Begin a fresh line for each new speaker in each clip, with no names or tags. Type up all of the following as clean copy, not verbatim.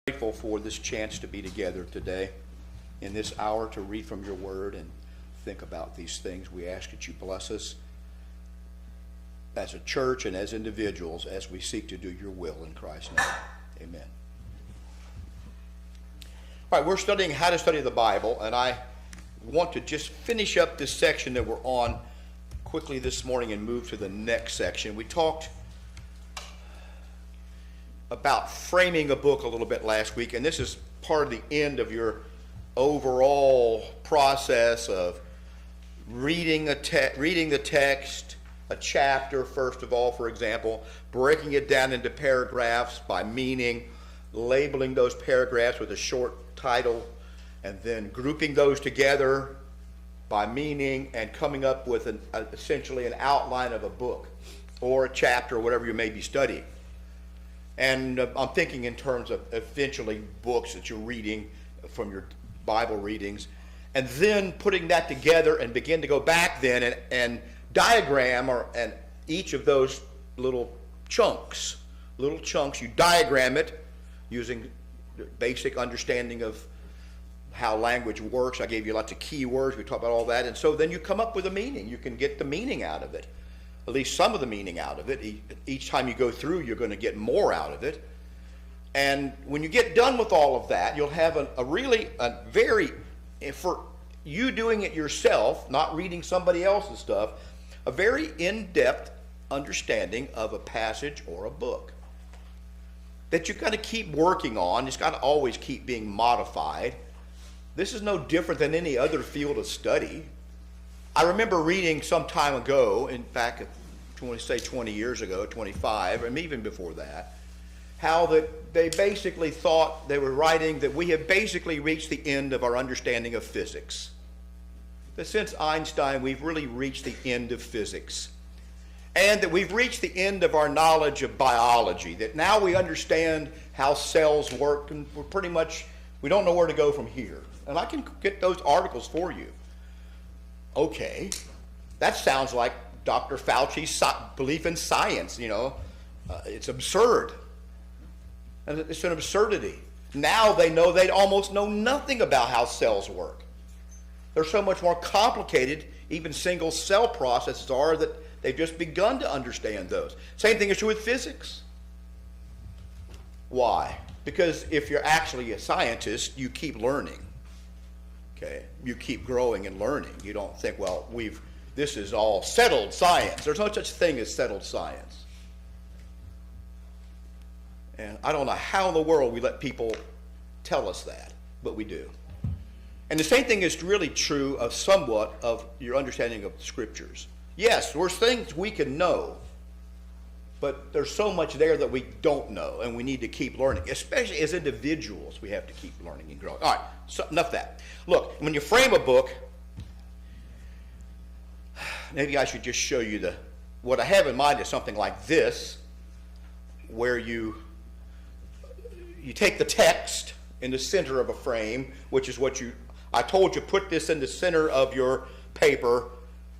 Grateful for this chance to be together today in this hour to read from your word and think about these things. We ask that you bless us as a church and as individuals as we seek to do your will in Christ's name. Amen. All right, we're studying how to study the Bible, and I want to just finish up this section that we're on quickly this morning and move to the next section. We talked about framing a book a little bit last week, and this is part of the end of your overall process of reading the text, a chapter first of all, for example, breaking it down into paragraphs by meaning, labeling those paragraphs with a short title, and then grouping those together by meaning and coming up with essentially an outline of a book or a chapter or whatever you may be studying. And I'm thinking in terms of eventually books that you're reading from your Bible readings, and then putting that together and begin to go back then and diagram and each of those little chunks, you diagram it using basic understanding of how language works. I gave you lots of key words. We talked about all that. And so then you come up with a meaning. You can get the meaning out of it. At least some of the meaning out of it. Each time you go through, you're going to get more out of it. And when you get done with all of that, you'll have a very, for you doing it yourself, not reading somebody else's stuff, a very in-depth understanding of a passage or a book that you've got to keep working on. It's got to always keep being modified. This is no different than any other field of study. I remember reading some time ago, in fact, I want to say 20 years ago, 25, and even before that, how that they basically thought, they were writing that we have basically reached the end of our understanding of physics. That since Einstein, we've really reached the end of physics. And that we've reached the end of our knowledge of biology, that now we understand how cells work, and we're pretty much, we don't know where to go from here. And I can get those articles for you. Okay, that sounds like Dr. Fauci's belief in science, it's absurd. And it's an absurdity. Now they know they almost know nothing about how cells work. They're so much more complicated, even single cell processes are, that they've just begun to understand those. Same thing is true with physics. Why? Because if you're actually a scientist, you keep learning. Okay, you keep growing and learning. You don't think, well, this is all settled science. There's no such thing as settled science. And I don't know how in the world we let people tell us that, but we do. And the same thing is really true of somewhat of your understanding of the scriptures. Yes, there's things we can know, but there's so much there that we don't know, and we need to keep learning. Especially as individuals, we have to keep learning and growing. All right, so enough of that. Look, when you frame a book, maybe I should just show you what I have in mind is something like this, where you take the text in the center of a frame, which is what I told you, put this in the center of your paper,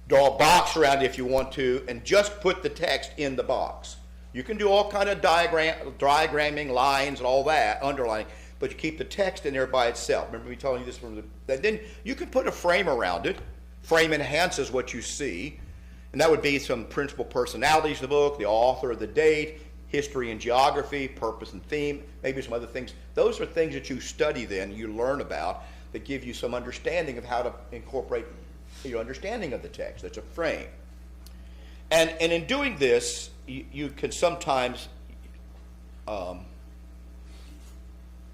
draw a box around it if you want to, and just put the text in the box. You can do all kind of diagramming, lines and all that, underlining, but you keep the text in there by itself. Remember me telling you this then you can put a frame around it. Frame enhances what you see, and that would be some principal personalities of the book, the author, the date, history and geography, purpose and theme, maybe some other things. Those are things that you study then, you learn about, that give you some understanding of how to incorporate your understanding of the text. That's a frame. And in doing this, you can sometimes,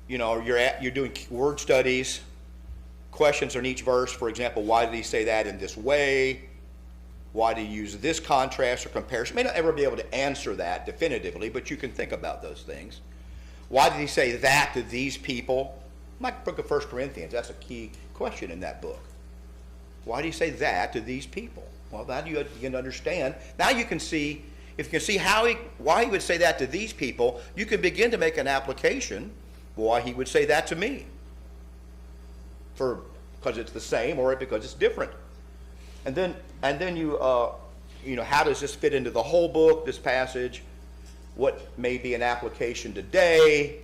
you're doing word studies, questions on each verse. For example, why did he say that in this way? Why do you use this contrast or comparison? You may not ever be able to answer that definitively, but you can think about those things. Why did he say that to these people? Like the book of 1 Corinthians, that's a key question in that book. Why do you say that to these people? Well, now you begin to understand. Now you can see, if you can see why he would say that to these people, you can begin to make an application why he would say that to me. Because it's the same or because it's different. And then you how does this fit into the whole book, this passage? What may be an application today?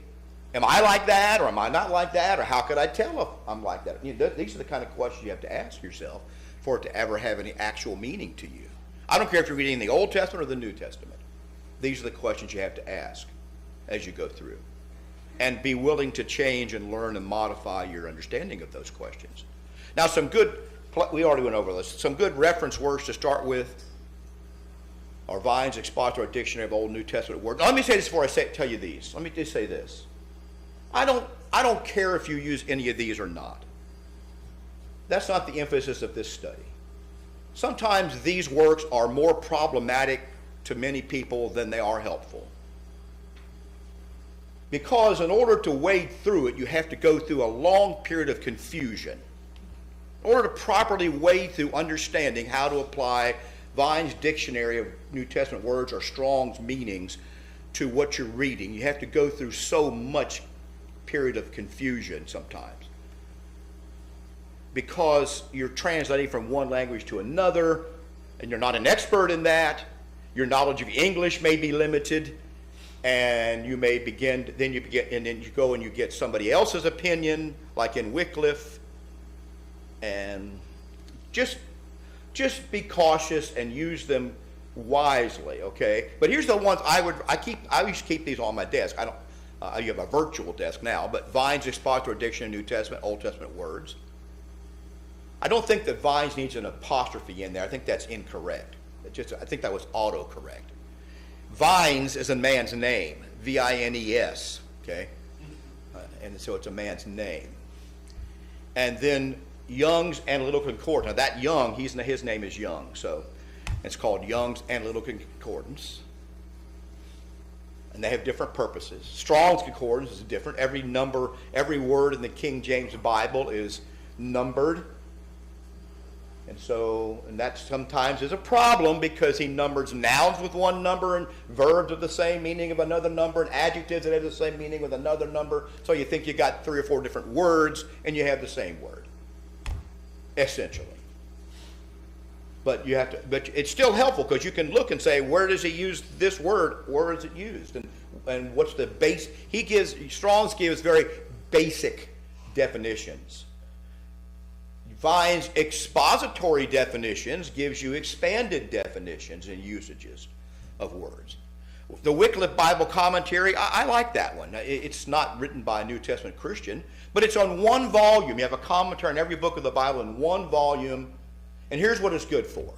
Am I like that, or am I not like that, or how could I tell if I'm like that? These are the kind of questions you have to ask yourself for it to ever have any actual meaning to you. I don't care if you're reading the Old Testament or the New Testament. These are the questions you have to ask as you go through. And be willing to change and learn and modify your understanding of those questions. Now, we already went over this, some good reference words to start with are Vine's Expository Dictionary of Old and New Testament Words. Now, let me say this before I tell you these. Let me just say this. I don't care if you use any of these or not. That's not the emphasis of this study. Sometimes these works are more problematic to many people than they are helpful. Because in order to wade through it, you have to go through a long period of confusion. In order to properly wade through understanding how to apply Vine's Dictionary of New Testament Words or Strong's meanings to what you're reading, you have to go through so much period of confusion sometimes. Because you're translating from one language to another, and you're not an expert in that. Your knowledge of English may be limited, and you may begin, then you go and you get somebody else's opinion, like in Wycliffe, and just be cautious and use them wisely, okay? But here's the ones I used to keep these on my desk. You have a virtual desk now, but Vine's Expository Dictionary of New Testament, Old Testament Words. I don't think that Vine's needs an apostrophe in there. I think that's incorrect. I think that was autocorrect. Vine's is a man's name, V-I-N-E-S, okay? And so it's a man's name. And then Young's Analytical Concordance. Now that Young, his name is Young, so it's called Young's Analytical Concordance. And they have different purposes. Strong's Concordance is different. Every word in the King James Bible is numbered. And that sometimes is a problem because he numbers nouns with one number and verbs with the same meaning of another number and adjectives that have the same meaning with another number. So you think you got 3 or 4 different words and you have the same word, essentially. But it's still helpful because you can look and say, where does he use this word? Where is it used? And what's the base? Strong's gives very basic definitions. Vine's expository definitions gives you expanded definitions and usages of words. The Wycliffe Bible Commentary, I like that one. It's not written by a New Testament Christian, but it's on one volume. You have a commentary on every book of the Bible in one volume, and here's what it's good for.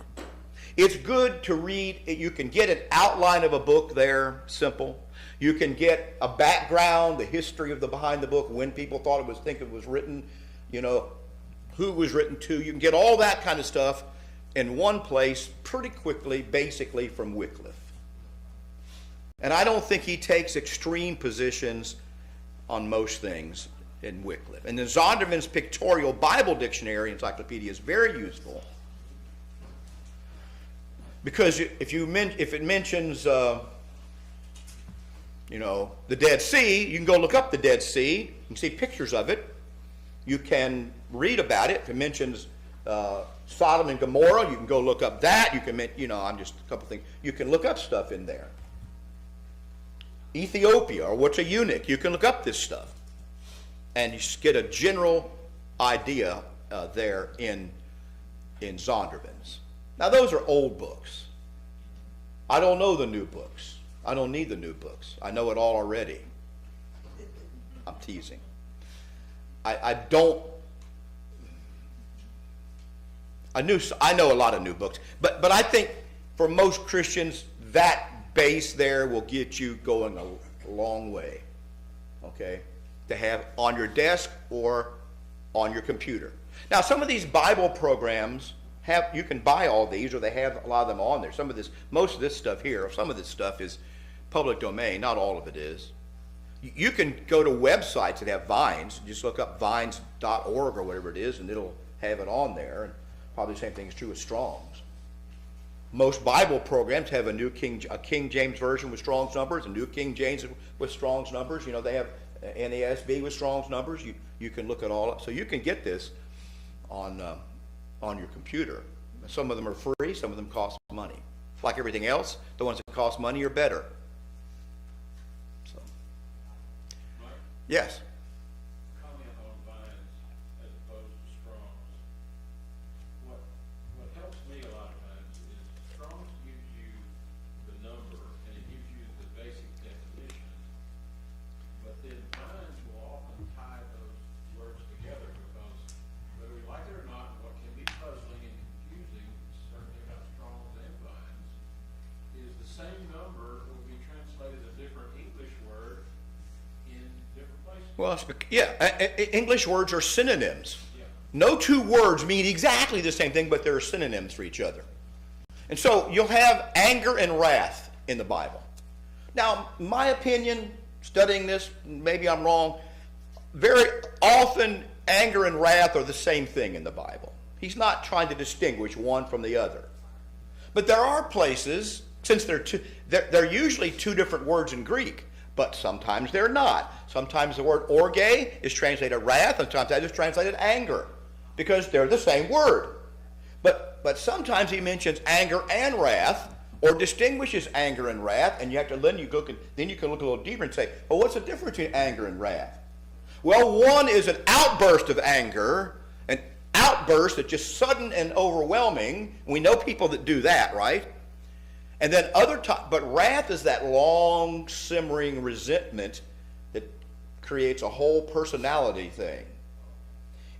It's good to read. You can get an outline of a book there, simple. You can get a background, the history behind the book, when people thought it was written, who it was written to. You can get all that kind of stuff in one place pretty quickly, basically from Wycliffe. And I don't think he takes extreme positions on most things in Wycliffe. And then Zondervan's Pictorial Bible Dictionary Encyclopedia is very useful because if it mentions the Dead Sea, you can go look up the Dead Sea. You can see pictures of it. You can read about it. If it mentions Sodom and Gomorrah, you can go look up that. You can, I'm just a couple things. You can look up stuff in there. Ethiopia, or what's a eunuch? You can look up this stuff. And you get a general idea there in Zondervan's. Now, those are old books. I don't know the new books. I don't need the new books. I know it all already. I'm teasing. I know a lot of new books, but I think for most Christians that base there will get you going a long way, okay, to have on your desk or on your computer. Now, some of these Bible programs you can buy all these, or they have a lot of them on there. Most of this stuff here, or some of this stuff is public domain. Not all of it is. You can go to websites that have Vines. Just look up vines.org or whatever it is, and it'll have it on there. And probably the same thing is true with Strong's. Most Bible programs have a King James version with Strong's numbers, a New King James with Strong's numbers. They have NASB with Strong's numbers. You can look at all up. So you can get this on your computer. Some of them are free. Some of them cost money. Like everything else, the ones that cost money are better. Yes.
Comment on Vines as opposed to Strong's. What helps me a lot of times is Strong's gives you the number and it gives you the basic definition, but then Vines will often tie those words together because whether we like it or not, what can be puzzling and confusing, certainly about Strong's and Vines, is the same number will be translated a different English word in different places.
Well, English words are synonyms.
Yeah.
No two words mean exactly the same thing, but they're synonyms for each other. And so you'll have anger and wrath in the Bible. Now, my opinion, studying this, maybe I'm wrong, very often anger and wrath are the same thing in the Bible. He's not trying to distinguish one from the other. But there are places, since they're usually two different words in Greek, but sometimes they're not. Sometimes the word orge is translated wrath, and sometimes it's translated anger, because they're the same word. But sometimes he mentions anger and wrath, or distinguishes anger and wrath, and then you can look a little deeper and say, well, what's the difference between anger and wrath? Well, one is an outburst of anger, an outburst that's just sudden and overwhelming. We know people that do that, right? And then but wrath is that long, simmering resentment that creates a whole personality thing.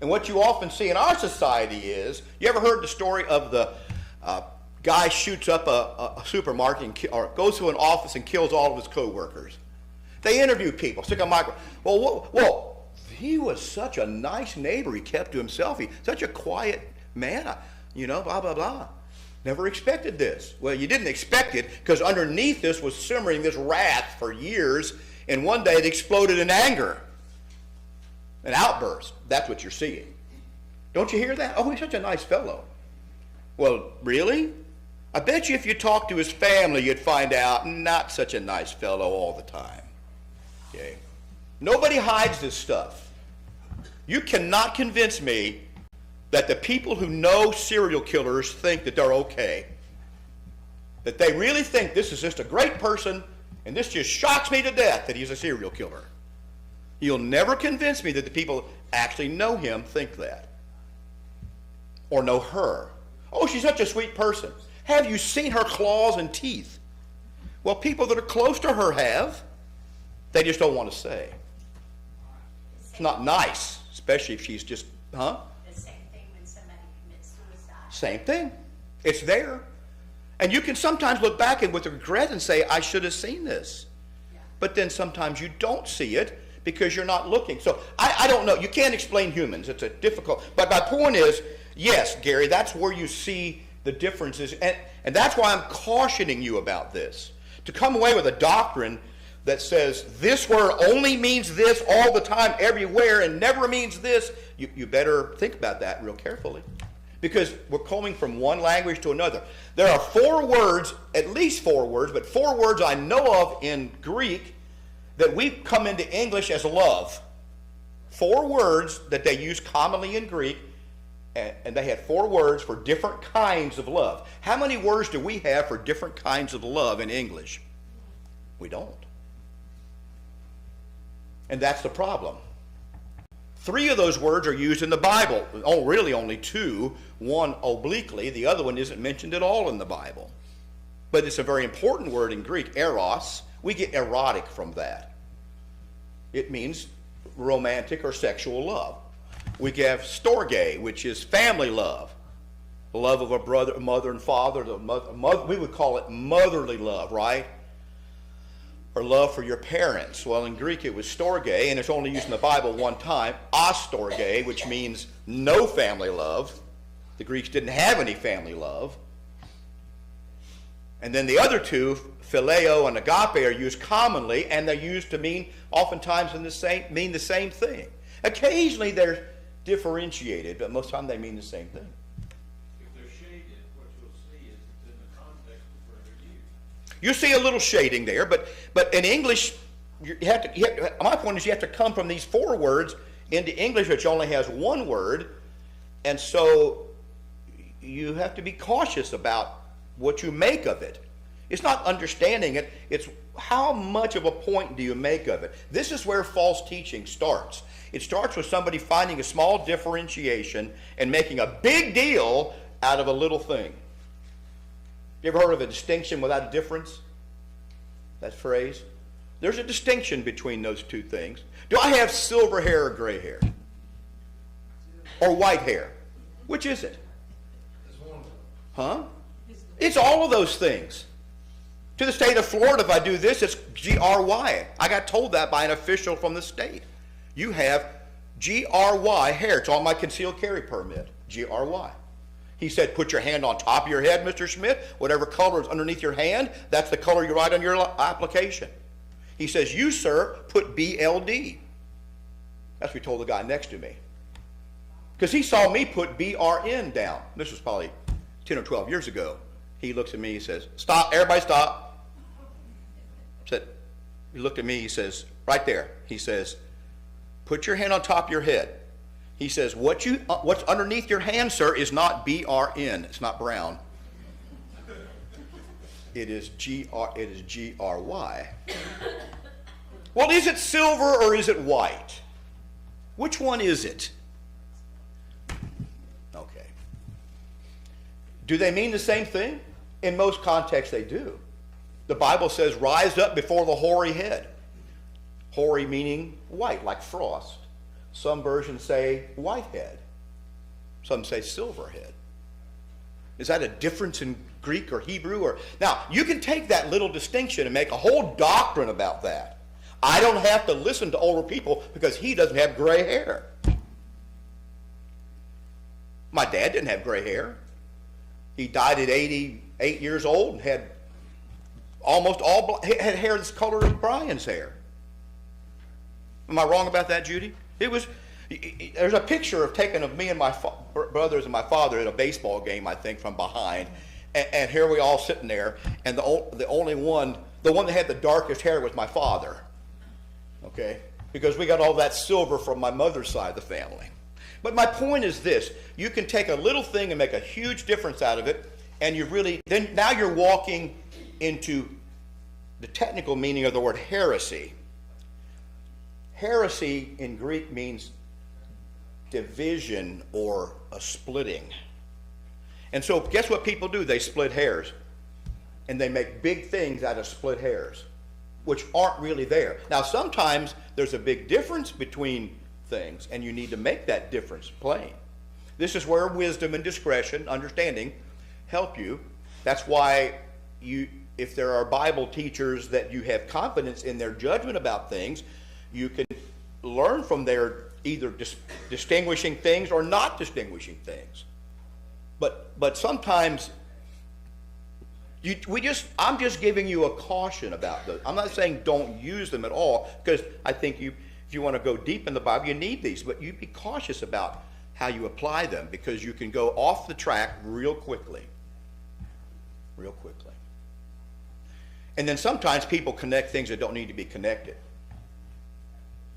And what you often see in our society is, you ever heard the story of the guy shoots up a supermarket or goes to an office and kills all of his co-workers? They interview people, stick a microphone. Well, he was such a nice neighbor. He kept to himself. He's such a quiet man, blah, blah, blah. Never expected this. Well, you didn't expect it because underneath this was simmering this wrath for years, and one day it exploded in anger. An outburst. That's what you're seeing. Don't you hear that? Oh, he's such a nice fellow. Well, really? I bet you if you talked to his family, you'd find out not such a nice fellow all the time. Okay? Nobody hides this stuff. You cannot convince me that the people who know serial killers think that they're okay. That they really think this is just a great person, and this just shocks me to death that he's a serial killer. You'll never convince me that the people who actually know him think that. Or know her. Oh, she's such a sweet person. Have you seen her claws and teeth? Well, people that are close to her have. They just don't want to say. It's not nice, especially if she's just,
The same thing when somebody commits suicide.
Same thing. It's there. And you can sometimes look back and with regret and say, I should have seen this.
Yeah.
But then sometimes you don't see it because you're not looking. So I don't know. You can't explain humans. It's a difficult. But my point is, yes, Gary, that's where you see the differences. And that's why I'm cautioning you about this. To come away with a doctrine that says this word only means this all the time, everywhere, and never means this, you better think about that real carefully. Because we're coming from one language to another. There are 4 words, at least 4 words, but 4 words I know of in Greek that we've come into English as love. 4 words that they use commonly in Greek, and they had 4 words for different kinds of love. How many words do we have for different kinds of love in English? We don't. And that's the problem. 3 of those words are used in the Bible. Oh, really only 2. One obliquely, the other one isn't mentioned at all in the Bible. But it's a very important word in Greek, eros. We get erotic from that. It means romantic or sexual love. We have storge, which is family love. The love of a brother, mother, and father. We would call it motherly love, right? Or love for your parents. Well, in Greek it was storge, and it's only used in the Bible one time. Astorge, which means no family love. The Greeks didn't have any family love. And then the other 2, phileo and agape, are used commonly, and they're used to mean, oftentimes mean the same thing. Occasionally they're differentiated, but most of the time they mean the same thing.
If they're shaded, what you'll see is it's in the context of where they're used.
You see a little shading there, but in English, my point is you have to come from these 4 words into English, which only has 1 word, and so you have to be cautious about what you make of it. It's not understanding it. It's how much of a point do you make of it? This is where false teaching starts. It starts with somebody finding a small differentiation and making a big deal out of a little thing. You ever heard of a distinction without a difference? That phrase? There's a distinction between those two things. Do I have silver hair or gray hair? Or white hair? Which is it? Huh? It's all of those things. To the state of Florida, if I do this, it's GRY. I got told that by an official from the state. You have GRY hair. It's on my concealed carry permit. GRY. He said, put your hand on top of your head, Mr. Schmidt. Whatever color is underneath your hand, that's the color you write on your application. He says, you, sir, put BLD. That's what he told the guy next to me. Because he saw me put BRN down. This was probably 10 or 12 years ago. He looks at me, he says, stop, everybody stop. He looked at me, he says, right there. He says, put your hand on top of your head. He says, what's underneath your hand, sir, is not BRN. It's not brown. It is GRY. Well, is it silver or is it white? Which one is it? Okay. Do they mean the same thing? In most contexts, they do. The Bible says, rise up before the hoary head. Hoary meaning white, like frost. Some versions say white head. Some say silver head. Is that a difference in Greek or Hebrew? Now, you can take that little distinction and make a whole doctrine about that. I don't have to listen to older people because he doesn't have gray hair. My dad didn't have gray hair. He died at 88 years old and had almost all had hair that's the color of Brian's hair. Am I wrong about that, Judy? There's a picture taken of me and my brothers and my father at a baseball game, I think, from behind. And here we all sitting there, and the one that had the darkest hair was my father. Okay? Because we got all that silver from my mother's side of the family. But my point is this: you can take a little thing and make a huge difference out of it, and now you're walking into the technical meaning of the word heresy. Heresy in Greek means division or a splitting. And so guess what people do? They split hairs. And they make big things out of split hairs, which aren't really there. Now, sometimes there's a big difference between things, and you need to make that difference plain. This is where wisdom and discretion, understanding, help you. That's why if there are Bible teachers that you have confidence in their judgment about things, you can learn from their either distinguishing things or not distinguishing things. But sometimes I'm just giving you a caution about those. I'm not saying don't use them at all, because I think if you want to go deep in the Bible, you need these. But you be cautious about how you apply them, because you can go off the track real quickly. Real quickly. And then sometimes people connect things that don't need to be connected.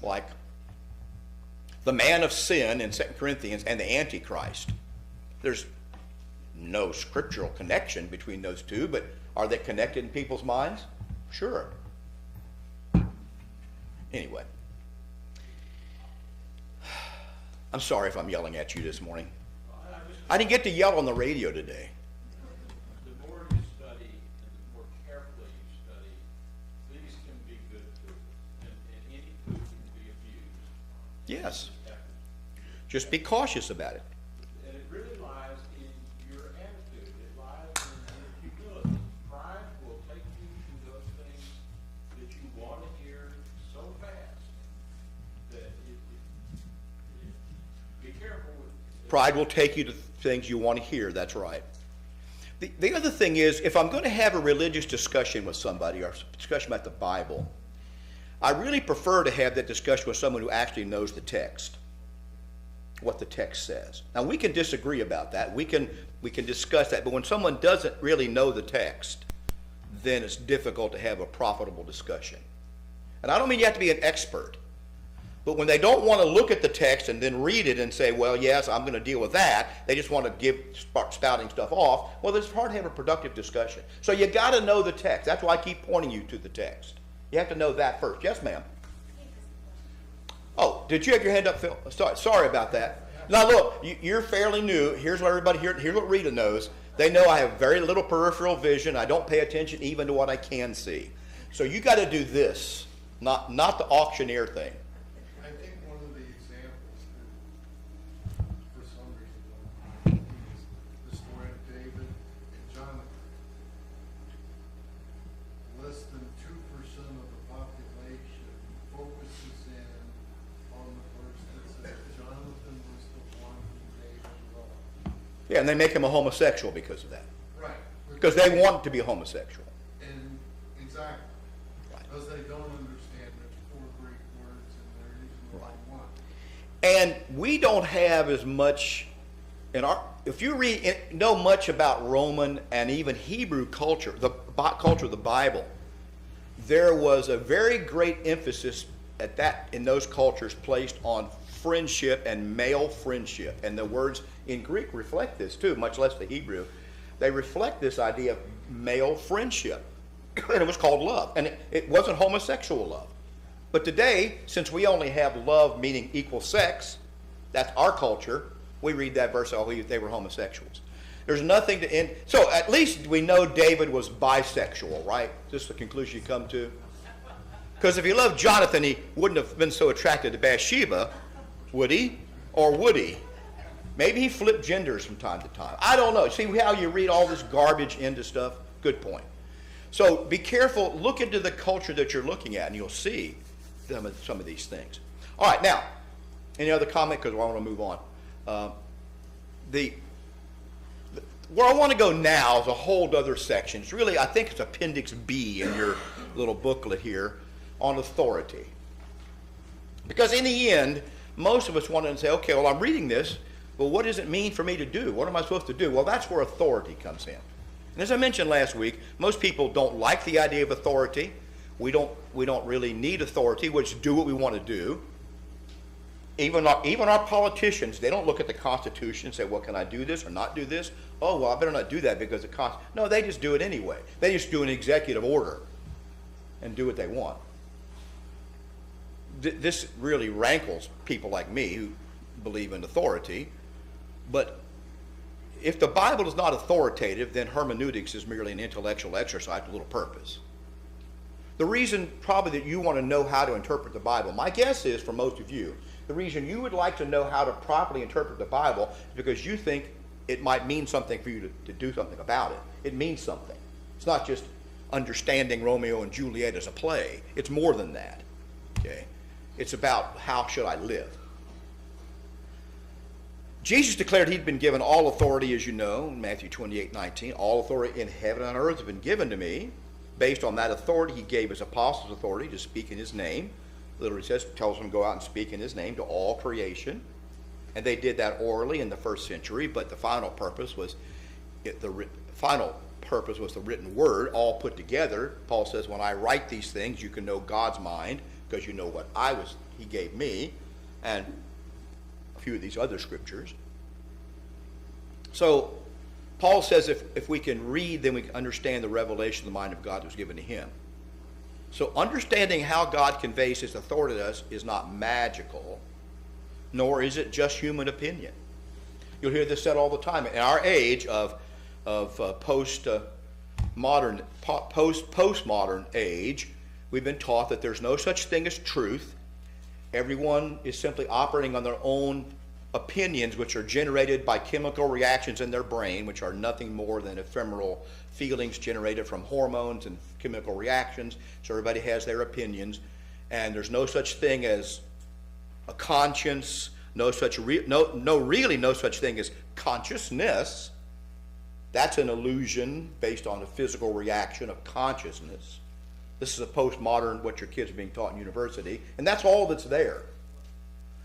Like the man of sin in 2 Corinthians and the Antichrist. There's no scriptural connection between those two, but are they connected in people's minds? Sure. Anyway. I'm sorry if I'm yelling at you this morning. I didn't get to yell on the radio today.
The more you study and the more carefully you study, these can be good food. And any food can be abused.
Yes. Just be cautious about it.
And it really lies in your attitude. It lies in your humility. Pride will take you to those things that you want to hear so fast that be careful with.
Pride will take you to things you want to hear. That's right. The other thing is, if I'm going to have a religious discussion with somebody, or a discussion about the Bible, I really prefer to have that discussion with someone who actually knows the text, what the text says. Now, we can disagree about that. We can discuss that. But when someone doesn't really know the text, then it's difficult to have a profitable discussion. And I don't mean you have to be an expert. But when they don't want to look at the text and then read it and say, well, yes, I'm going to deal with that, they just want to start spouting stuff off, well, it's hard to have a productive discussion. So you got to know the text. That's why I keep pointing you to the text. You have to know that first. Yes, ma'am? Oh, did you have your hand up, Phil? Sorry about that. Now, look, you're fairly new. Here's what everybody here. Here's what Rita knows. They know I have very little peripheral vision. I don't pay attention even to what I can see. So you got to do this, not the auctioneer thing.
I think one of the examples that, for some reason, is the story of David and Jonathan. Less than 2% of the population focuses in on the verse that says Jonathan was the one who David loved.
Yeah, and they make him a homosexual because of that.
Right.
Because they want to be homosexual.
And exactly. Because they don't understand there's 4 Greek words and they're using the wrong one.
And we don't have as much in our, if you know much about Roman and even Hebrew culture, the culture of the Bible, there was a very great emphasis in those cultures placed on friendship and male friendship. And the words in Greek reflect this too, much less the Hebrew. They reflect this idea of male friendship. And it was called love. And it wasn't homosexual love. But today, since we only have love meaning equal sex, that's our culture, we read that verse, oh, they were homosexuals. There's nothing to end. So at least we know David was bisexual, right? This is the conclusion you come to. Because if he loved Jonathan, he wouldn't have been so attracted to Bathsheba, would he? Or would he? Maybe he flipped genders from time to time. I don't know. See how you read all this garbage into stuff? Good point. So be careful. Look into the culture that you're looking at, and you'll see some of these things. All right, now, any other comment? Because I want to move on. Where I want to go now is a whole other section. It's really, I think it's Appendix B in your little booklet here on authority. Because in the end, most of us want to say, okay, well, I'm reading this. Well, what does it mean for me to do? What am I supposed to do? Well, that's where authority comes in. And as I mentioned last week, most people don't like the idea of authority. We don't really need authority. We just do what we want to do. Even our politicians, they don't look at the Constitution and say, well, can I do this or not do this? Oh, well, I better not do that because the Constitution. No, they just do it anyway. They just do an executive order and do what they want. This really rankles people like me who believe in authority. But if the Bible is not authoritative, then hermeneutics is merely an intellectual exercise with little purpose. The reason probably that you want to know how to interpret the Bible, my guess is for most of you, the reason you would like to know how to properly interpret the Bible is because you think it might mean something for you to do something about it. It means something. It's not just understanding Romeo and Juliet as a play. It's more than that. Okay? It's about how should I live. Jesus declared he'd been given all authority, as you know, in Matthew 28:19. All authority in heaven and on earth has been given to me. Based on that authority, he gave his apostles authority to speak in his name. Literally says, tells them to go out and speak in his name to all creation. And they did that orally in the first century, but the final purpose was the written word, all put together. Paul says, when I write these things, you can know God's mind, because you know what he gave me, and a few of these other scriptures. So Paul says if we can read, then we can understand the revelation of the mind of God that was given to him. So understanding how God conveys his authority to us is not magical, nor is it just human opinion. You'll hear this said all the time. In our age of postmodern age, we've been taught that there's no such thing as truth. Everyone is simply operating on their own opinions, which are generated by chemical reactions in their brain, which are nothing more than ephemeral feelings generated from hormones and chemical reactions. So everybody has their opinions, and there's no such thing as a conscience, no such thing as consciousness. That's an illusion based on a physical reaction of consciousness. This is a postmodern, what your kids are being taught in university, and that's all that's there.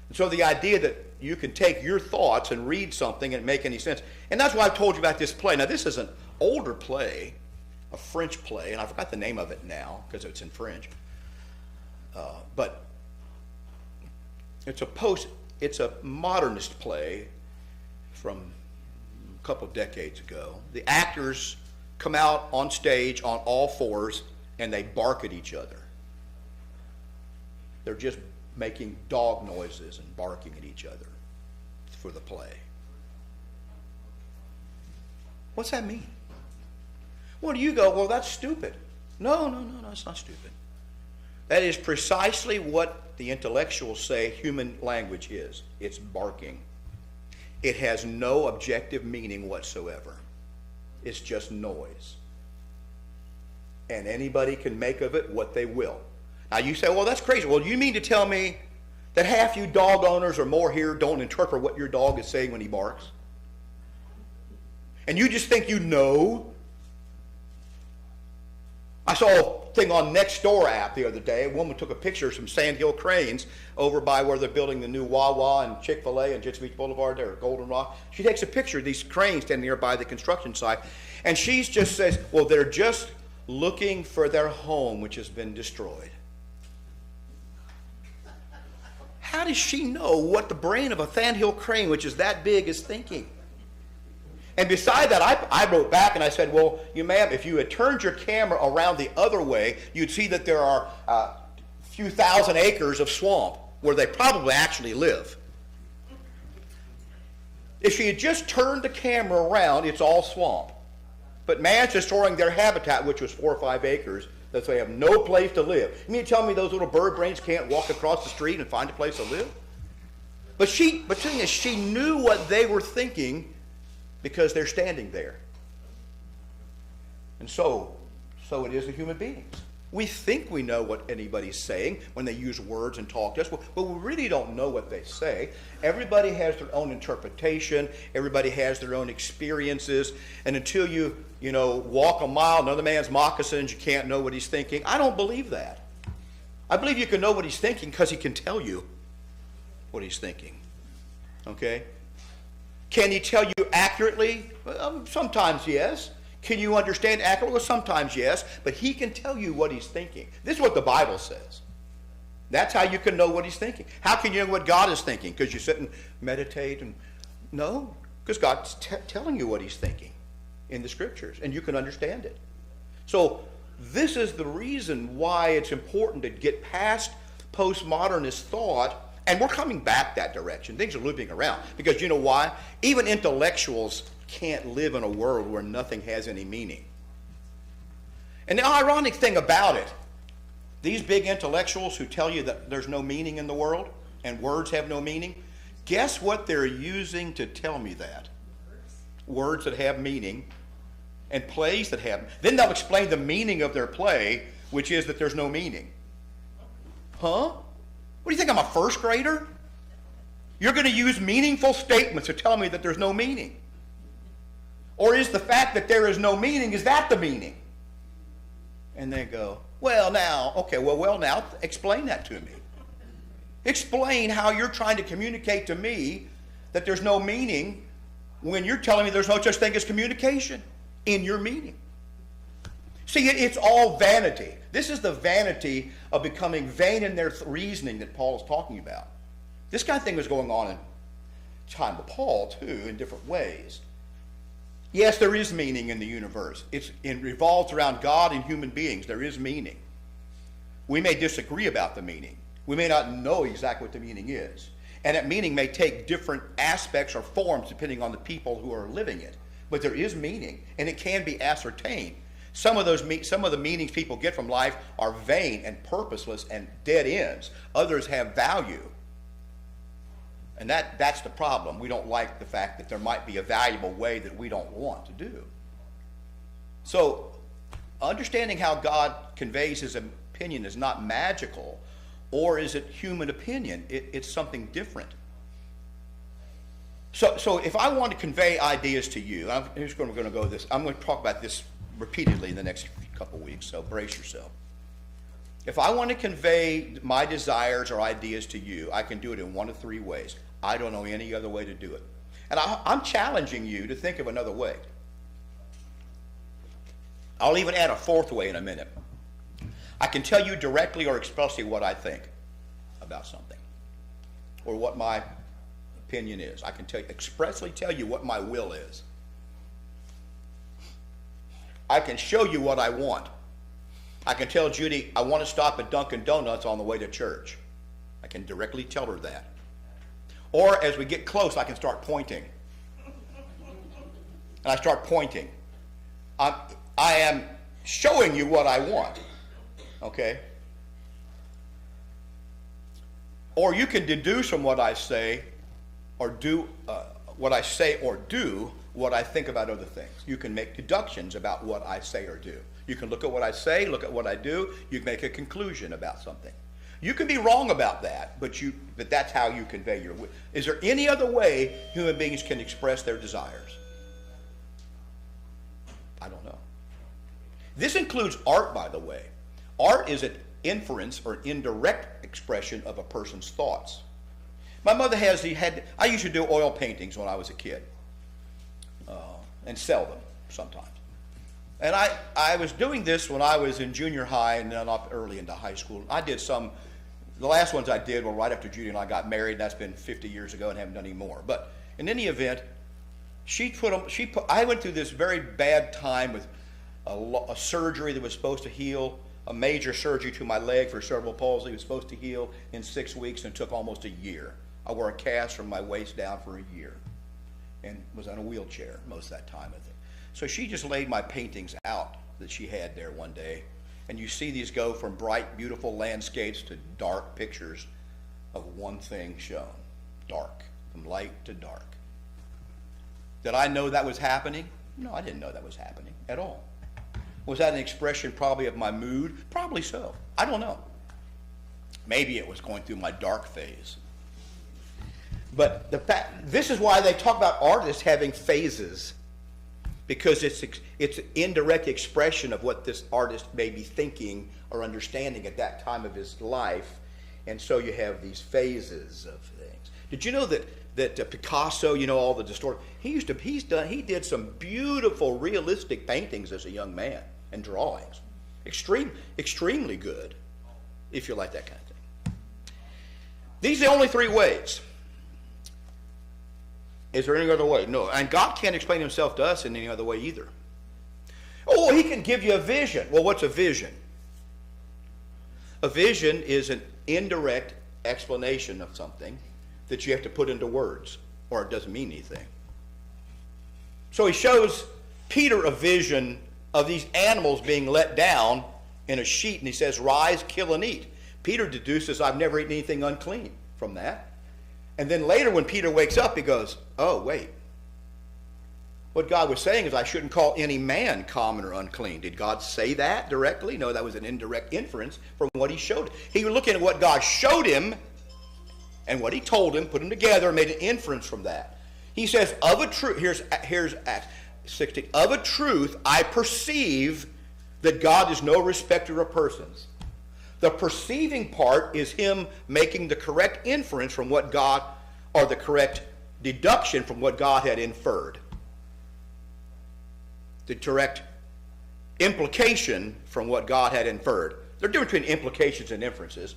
And so the idea that you can take your thoughts and read something and make any sense, and that's why I've told you about this play. Now, this is an older play, a French play, and I forgot the name of it now because it's in French. But It's a modernist play from a couple of decades ago. The actors come out on stage on all fours and they bark at each other. They're just making dog noises and barking at each other for the play. What's that mean? Well, you go, well, that's stupid. No, it's not stupid. That is precisely what the intellectuals say human language is. It's barking. It has no objective meaning whatsoever. It's just noise. And anybody can make of it what they will. Now you say, well, that's crazy. Well, you mean to tell me that half you dog owners or more here don't interpret what your dog is saying when he barks? And you just think you know? I saw a thing on Nextdoor app the other day. A woman took a picture of some sandhill cranes over by where they're building the new Wawa and Chick-fil-A and Jits Beach Boulevard there, Golden Rock. She takes a picture of these cranes standing there by the construction site, and she just says, well, they're just looking for their home, which has been destroyed. How does she know what the brain of a sandhill crane, which is that big, is thinking? And beside that, I wrote back and I said, well, you ma'am, if you had turned your camera around the other way, you'd see that there are a few thousand acres of swamp where they probably actually live. If she had just turned the camera around, it's all swamp. But man's destroying their habitat, which was 4 or 5 acres, that they have no place to live. You mean to tell me those little bird brains can't walk across the street and find a place to live? But the thing is, she knew what they were thinking because they're standing there. And so it is with human beings. We think we know what anybody's saying when they use words and talk to us, but we really don't know what they say. Everybody has their own interpretation. Everybody has their own experiences. And until you walk a mile in another man's moccasins, you can't know what he's thinking. I don't believe that. I believe you can know what he's thinking because he can tell you what he's thinking. Okay? Can he tell you accurately? Sometimes yes. Can you understand accurately? Well, sometimes yes. But he can tell you what he's thinking. This is what the Bible says. That's how you can know what he's thinking. How can you know what God is thinking? Because you sit and meditate and... No, because God's telling you what he's thinking in the scriptures, and you can understand it. So this is the reason why it's important to get past postmodernist thought. And we're coming back that direction. Things are looping around. Because you know why? Even intellectuals can't live in a world where nothing has any meaning. And the ironic thing about it, these big intellectuals who tell you that there's no meaning in the world and words have no meaning, guess what they're using to tell me that? Words that have meaning and plays that have. Then they'll explain the meaning of their play, which is that there's no meaning. Huh? What do you think, I'm a first grader? You're going to use meaningful statements to tell me that there's no meaning. Or is the fact that there is no meaning, is that the meaning? And they go, well now, explain that to me. Explain how you're trying to communicate to me that there's no meaning when you're telling me there's no such thing as communication in your meaning. See, it's all vanity. This is the vanity of becoming vain in their reasoning that Paul is talking about. This kind of thing was going on in time of Paul, too, in different ways. Yes, there is meaning in the universe. It revolves around God and human beings. There is meaning. We may disagree about the meaning. We may not know exactly what the meaning is. And that meaning may take different aspects or forms depending on the people who are living it. But there is meaning, and it can be ascertained. Some of the meanings people get from life are vain and purposeless and dead ends. Others have value. And that's the problem. We don't like the fact that there might be a valuable way that we don't want to do. So, understanding how God conveys his opinion is not magical, or is it human opinion? It's something different. So if I want to convey ideas to you, I'm going to go this. I'm going to talk about this repeatedly in the next couple weeks, so brace yourself. If I want to convey my desires or ideas to you, I can do it in one of 3 ways. I don't know any other way to do it. And I'm challenging you to think of another way. I'll even add a 4th way in a minute. I can tell you directly or expressly what I think about something. or what my opinion is. I can expressly tell you what my will is. I can show you what I want. I can tell Judy, I want to stop at Dunkin' Donuts on the way to church. I can directly tell her that. Or as we get close, I can start pointing. And I start pointing. I am showing you what I want. Okay? Or you can deduce from what I say or do what I think about other things. You can make deductions about what I say or do. You can look at what I say, look at what I do. You can make a conclusion about something. You can be wrong about that, but that's how you convey your will. Is there any other way human beings can express their desires? I don't know. This includes art, by the way. Art is an inference or indirect expression of a person's thoughts. My mother I used to do oil paintings when I was a kid and sell them sometimes. And I was doing this when I was in junior high and then up early into high school. I did the last ones I did were right after Judy and I got married. That's been 50 years ago and haven't done any more. But in any event, I went through this very bad time with a surgery that was supposed to heal, a major surgery to my leg for cerebral palsy. It was supposed to heal in 6 weeks and it took almost a year. I wore a cast from my waist down for a year and was in a wheelchair most of that time, I think. So she just laid my paintings out that she had there one day, and you see these go from bright, beautiful landscapes to dark pictures of one thing shown, dark, from light to dark. Did I know that was happening? No, I didn't know that was happening at all. Was that an expression probably of my mood? Probably so. I don't know. Maybe it was going through my dark phase. But this is why they talk about artists having phases, because it's an indirect expression of what this artist may be thinking or understanding at that time of his life, and so you have these phases of things. Did you know that Picasso, all the distorted, he did some beautiful realistic paintings as a young man and drawings, extremely good, if you like that kind of thing. These are the only 3 ways. Is there any other way? No. And God can't explain himself to us in any other way either. Oh, he can give you a vision. Well, what's a vision? A vision is an indirect explanation of something that you have to put into words, or it doesn't mean anything. So he shows Peter a vision of these animals being let down in a sheet, and he says, rise, kill, and eat. Peter deduces, I've never eaten anything unclean from that. And then later when Peter wakes up, he goes, oh, wait. What God was saying is I shouldn't call any man common or unclean. Did God say that directly? No, that was an indirect inference from what he showed. He was looking at what God showed him and what he told him, put them together, and made an inference from that. He says, of a truth, here's Acts 16, of a truth I perceive that God is no respecter of persons. The perceiving part is him making the correct inference from what God, or the correct deduction from what God had inferred. The correct implication from what God had inferred. There's a difference between implications and inferences.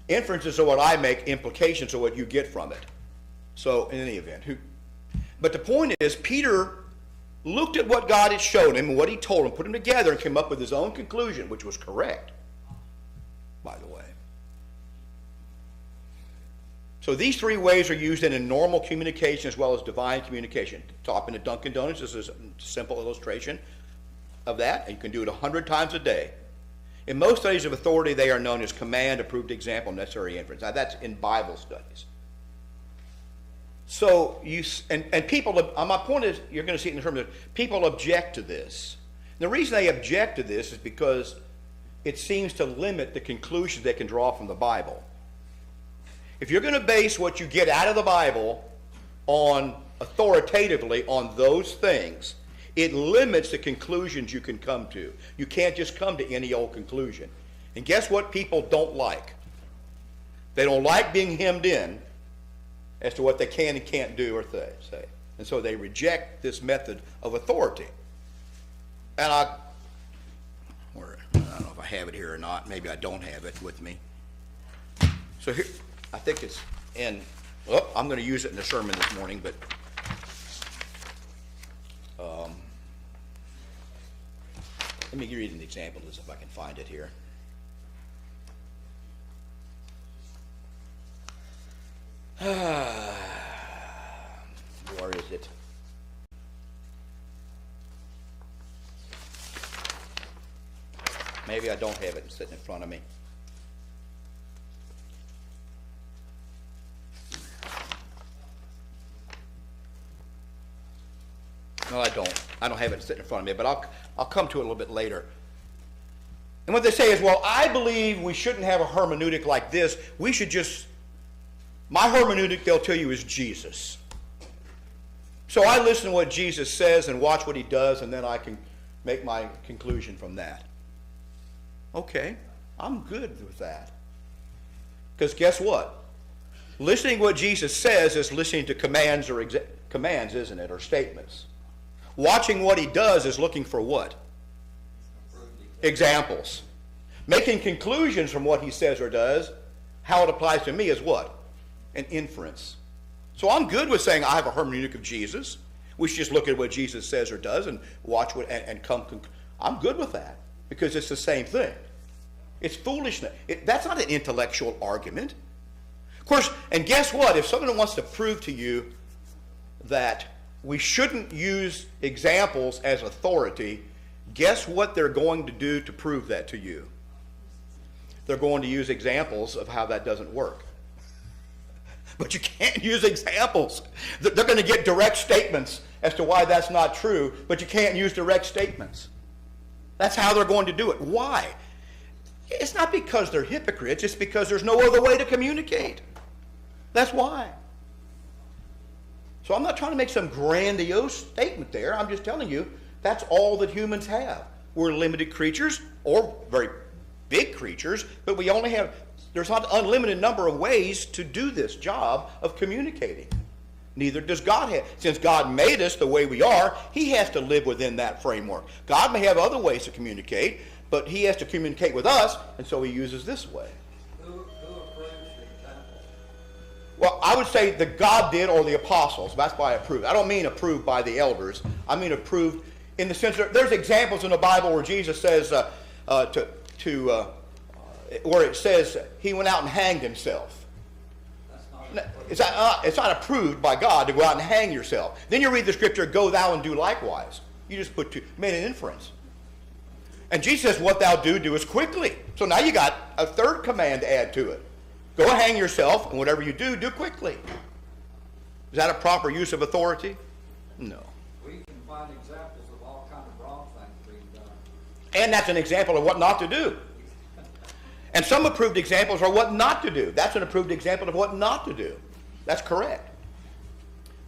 Inferences are what I make, implications are what you get from it. So, in any event. But the point is, Peter looked at what God had shown him and what he told him, put them together, and came up with his own conclusion, which was correct, by the way. So these 3 ways are used in normal communication as well as divine communication. Talking to Dunkin' Donuts is a simple illustration of that. You can do it 100 times a day. In most studies of authority, they are known as command, approved example, necessary inference. Now that's in Bible studies. So people, my point is, you're going to see it in terms of people object to this. And the reason they object to this is because it seems to limit the conclusions they can draw from the Bible. If you're going to base what you get out of the Bible on authoritatively on those things, it limits the conclusions you can come to. You can't just come to any old conclusion. And guess what people don't like? They don't like being hemmed in as to what they can and can't do or say. And so they reject this method of authority. And I don't know if I have it here or not. Maybe I don't have it with me. So here, I think it's in Well, I'm going to use it in the sermon this morning, but let me give you an example of this if I can find it here. Where is it? Maybe I don't have it sitting in front of me. No, I don't. I don't have it sitting in front of me, but I'll come to it a little bit later. And what they say is, well, I believe we shouldn't have a hermeneutic like this. We should just, my hermeneutic, they'll tell you, is Jesus. So I listen to what Jesus says and watch what he does, and then I can make my conclusion from that. Okay, I'm good with that. Because guess what? Listening to what Jesus says is listening to commands, commands, isn't it, or statements. Watching what he does is looking for what? Examples. Making conclusions from what he says or does, how it applies to me is what? An inference. So I'm good with saying I have a hermeneutic of Jesus. We should just look at what Jesus says or does and watch what and come. I'm good with that because it's the same thing. It's foolishness. That's not an intellectual argument. Of course, and guess what? If someone wants to prove to you that we shouldn't use examples as authority, guess what they're going to do to prove that to you? They're going to use examples of how that doesn't work. But you can't use examples. They're going to get direct statements as to why that's not true, but you can't use direct statements. That's how they're going to do it. Why? It's not because they're hypocrites. It's because there's no other way to communicate. That's why. So I'm not trying to make some grandiose statement there. I'm just telling you that's all that humans have. We're limited creatures, or very big creatures, but we only have, there's not an unlimited number of ways to do this job of communicating. Neither does God have. Since God made us the way we are, he has to live within that framework. God may have other ways to communicate, but he has to communicate with us, and so he uses this way.
Who approves the examples?
Well, I would say that God did, or the apostles. That's why I approved. I don't mean approved by the elders. I mean approved in the sense that there's examples in the Bible where Jesus says where it says he went out and hanged himself.
That's not
It's not approved by God to go out and hang yourself. Then you read the scripture, go thou and do likewise. You just made an inference. And Jesus says, what thou do as quickly. So now you got a third command to add to it. Go hang yourself, and whatever you do quickly. Is that a proper use of authority? No.
We can find examples of all kinds of wrong things being done.
And that's an example of what not to do. And some approved examples are what not to do. That's an approved example of what not to do. That's correct.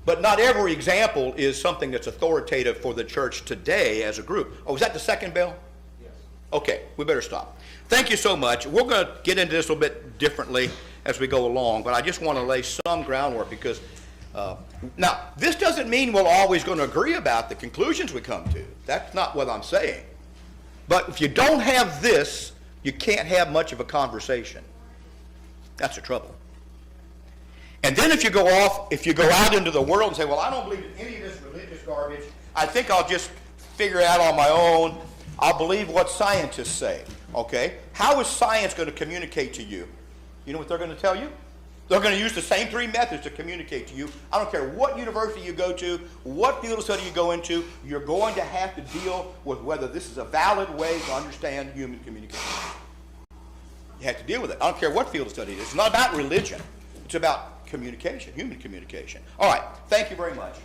But not every example is something that's authoritative for the church today as a group. Oh, is that the second bell?
Yes.
Okay, we better stop. Thank you so much. We're going to get into this a little bit differently as we go along, but I just want to lay some groundwork because, now, this doesn't mean we're always going to agree about the conclusions we come to. That's not what I'm saying. But if you don't have this, you can't have much of a conversation. That's the trouble. And then if you go out into the world and say, well, I don't believe in any of this religious garbage. I think I'll just figure it out on my own. I'll believe what scientists say. Okay? How is science going to communicate to you? You know what they're going to tell you? They're going to use the same three methods to communicate to you. I don't care what university you go to, what field of study you go into, you're going to have to deal with whether this is a valid way to understand human communication. You have to deal with it. I don't care what field of study it is. It's not about religion. It's about communication, human communication. All right. Thank you very much.